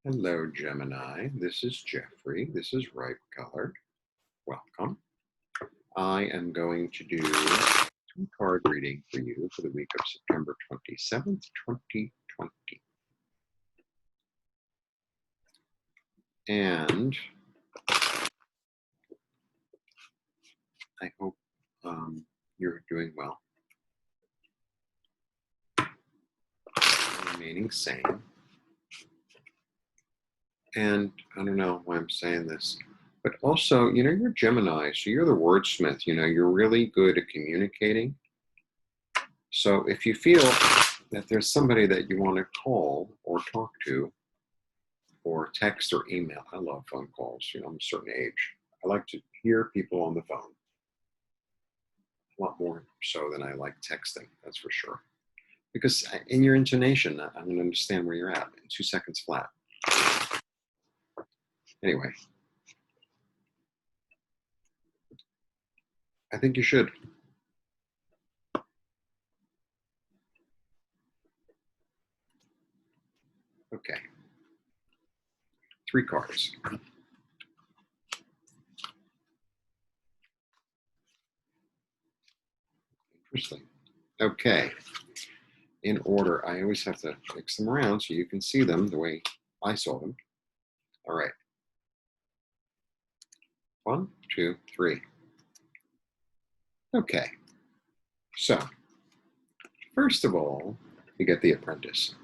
Hello, Gemini. This is Jeffrey. This is Ripecolot. Welcome. I am going to do a card reading for you for the week of September 27th, 2020. And I hope you're doing well, remaining sane. And I don't know why I'm saying this, but also, you're Gemini, so you're the wordsmith. You're really good at communicating. So if you feel that there's somebody that you want to call or talk to, or text or email, I love phone calls. I'm a certain age. I like to hear people on the phone. A lot more so than I like texting, that's for sure. Because in your intonation, I'm going to understand where you're at in 2 seconds flat. Anyway, I think you should. Okay. 3 cards. Interesting. Okay. In order, I always have to mix them around so you can see them the way I saw them. All right. 1, 2, 3. Okay. So, first of all, you get the Apprentice.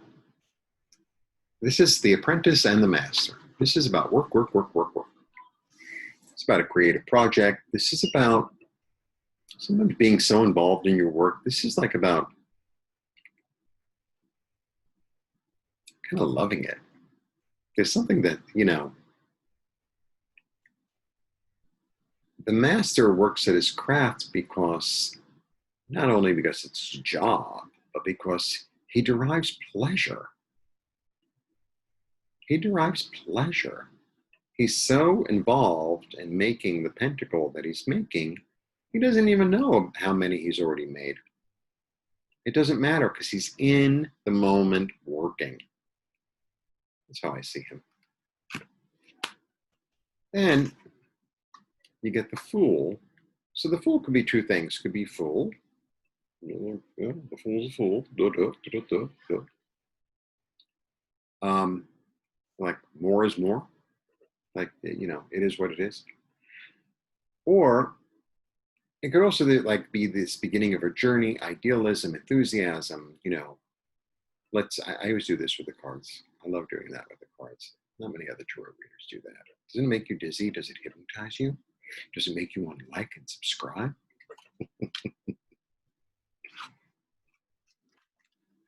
This is the Apprentice and the Master. This is about work, work, work, work, work. It's about a creative project. This is about sometimes being so involved in your work. This is like about kind of loving it. There's something that, the Master works at his craft because, not only because it's his job, but because he derives pleasure. He derives pleasure. He's so involved in making the pentacle that he's making, he doesn't even know how many he's already made. It doesn't matter because he's in the moment working. That's how I see him. Then you get the Fool. So the Fool could be 2 things. Could be fool. Yeah, the Fool's a fool. Like more is more. Like, it is what it is. Or it could also be this beginning of a journey, idealism, enthusiasm. I always do this with the cards. I love doing that with the cards. Not many other tarot readers do that. Doesn't it make you dizzy? Does it hypnotize you? Does it make you want to like and subscribe? And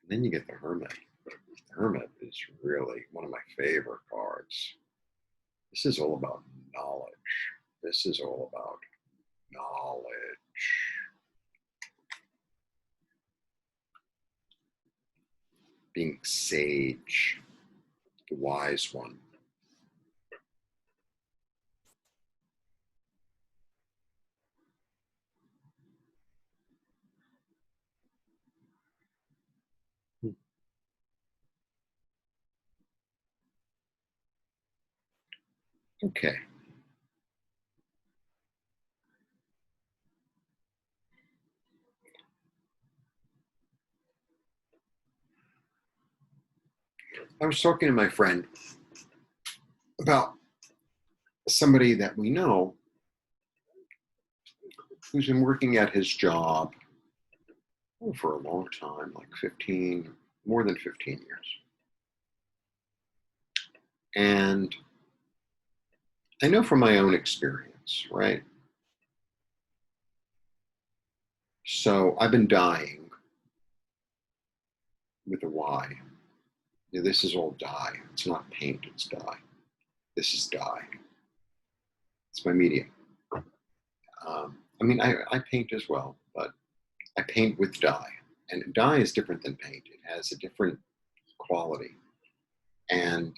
then you get the Hermit. The Hermit is really one of my favorite cards. This is all about knowledge. This is all about knowledge. Being sage, the wise one. Okay. I was talking to my friend about somebody that we know who's been working at his job for a long time, like more than 15 years. And I know from my own experience, right? So I've been dying with a Y. This is all dye. It's not paint, it's dye. This is dye. It's my medium. I paint as well, but I paint with dye. And dye is different than paint. It has a different quality. And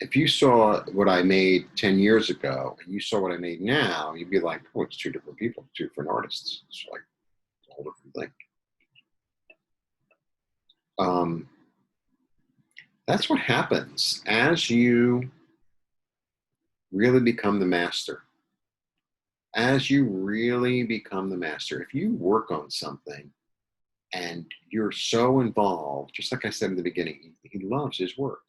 if you saw what I made 10 years ago and you saw what I made now, you'd be like, oh, it's 2 different people, 2 different artists. It's like a whole different thing. um, that's what happens as you really become the master. As you really become the master, if you work on something and you're so involved, just like I said in the beginning, he loves his work.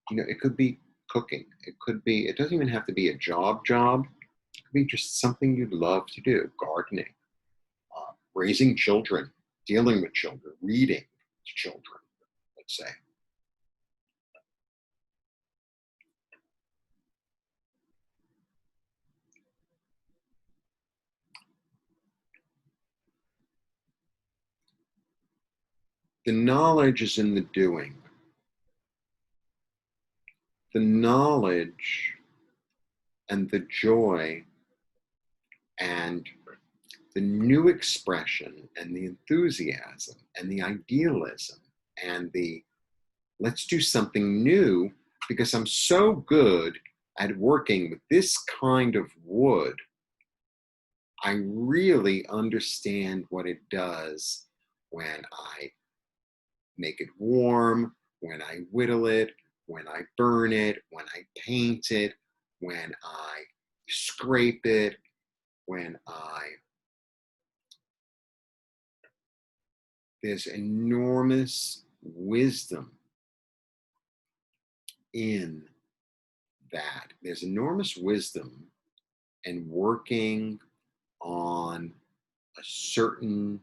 You know, it could be cooking. It could be, it doesn't even have to be a job. It could be just something you'd love to do, gardening, raising children, dealing with children, reading to children, let's say. The knowledge is in the doing. The knowledge and the joy and the new expression and the enthusiasm and the idealism and the let's do something new because I'm so good at working with this kind of wood. I really understand what it does when I make it warm, when I whittle it, when I burn it, when I paint it, when I scrape it, when there's enormous wisdom in that. There's enormous wisdom in working on a certain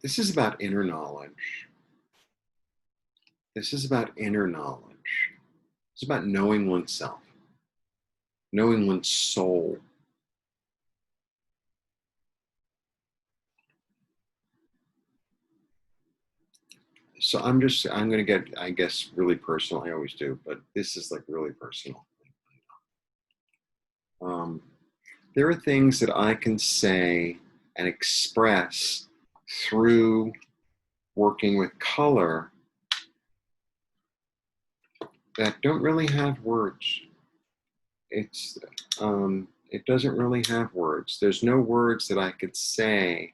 this is about inner knowledge. This is about inner knowledge. It's about knowing oneself, knowing one's soul. So I'm going to get, I guess, really personal. I always do, but this is like really personal. Um, there are things that I can say and express through working with color that don't really have words. It's it doesn't really have words. There's no words that I could say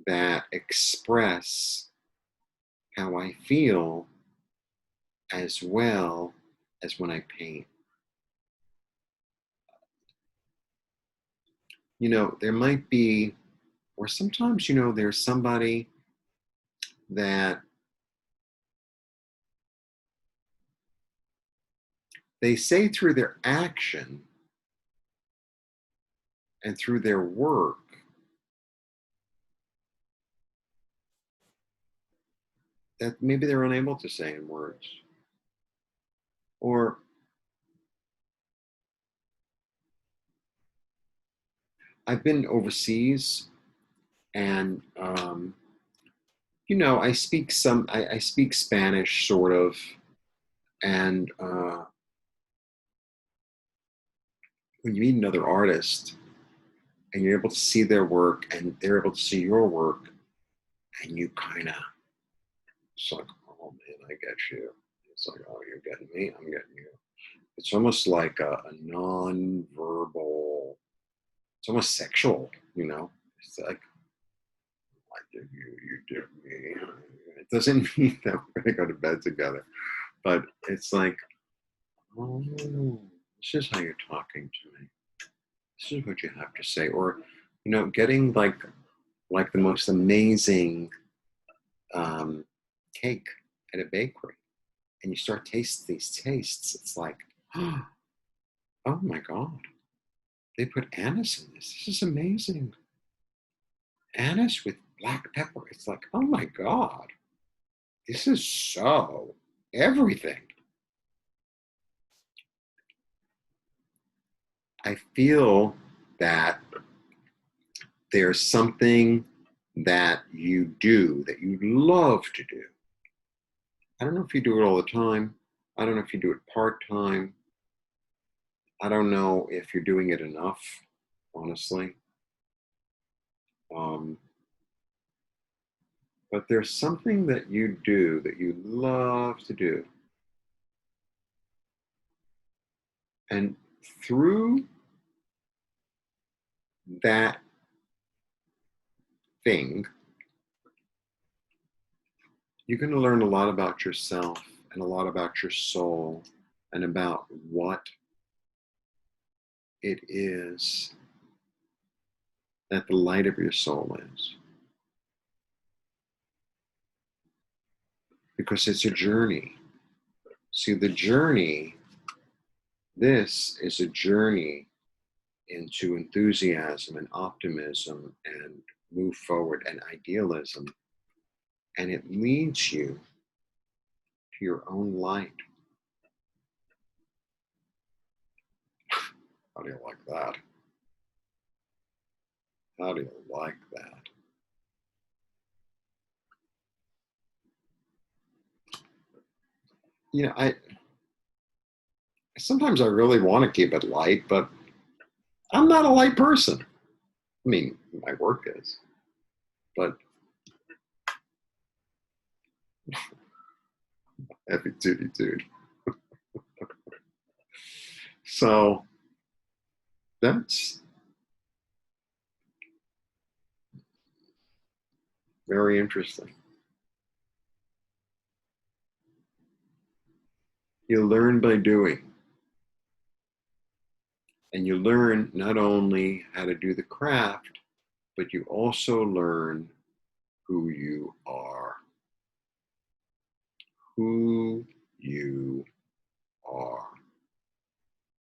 that express how I feel as well as when I paint. You know, there might be, or sometimes, you know, there's somebody that they say through their action and through their work that maybe they're unable to say in words. Or I've been overseas and, you know, I speak Spanish sort of, and when you meet another artist and you're able to see their work and they're able to see your work, and you kind of, it's like, oh man, I get you. It's like, oh, you're getting me, I'm getting you. It's almost like a non-verbal, it's almost sexual, you know? It's like, I dig you, you dig me. It doesn't mean that we're gonna go to bed together, but it's like, oh, this is how you're talking to me. This is what you have to say. Or, you know, getting like the most amazing cake at a bakery, and you start tasting these tastes. It's like, oh my God, they put anise in this. This is amazing. Anise with black pepper. It's like, oh my God, this is so everything. I feel that there's something that you do that you love to do. I don't know if you do it all the time. I don't know if you do it part-time. I don't know if you're doing it enough, honestly. Um, but there's something that you do that you love to do. And through that thing, you're going to learn a lot about yourself and a lot about your soul and about what it is that the light of your soul is. Because it's a journey. See, the journey, this is a journey into enthusiasm and optimism and move forward and idealism. And it leads you to your own light. How do you like that? How do you like that? You know, sometimes I really want to keep it light, but I'm not a light person. I mean, my work is, but heavy duty dude. So that's very interesting. You learn by doing. And you learn not only how to do the craft, but you also learn who you are. Who you are.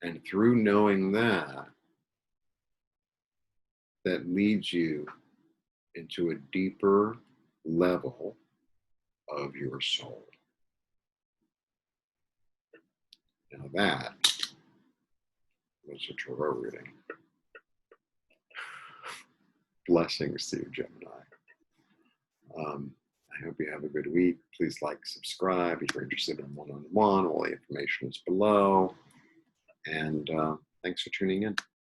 And through knowing that, that leads you into a deeper level of your soul. Now that was a tarot reading. Blessings to you, Gemini. I hope you have a good week. Please like, subscribe if you're interested in one-on-one. All the information is below. And thanks for tuning in.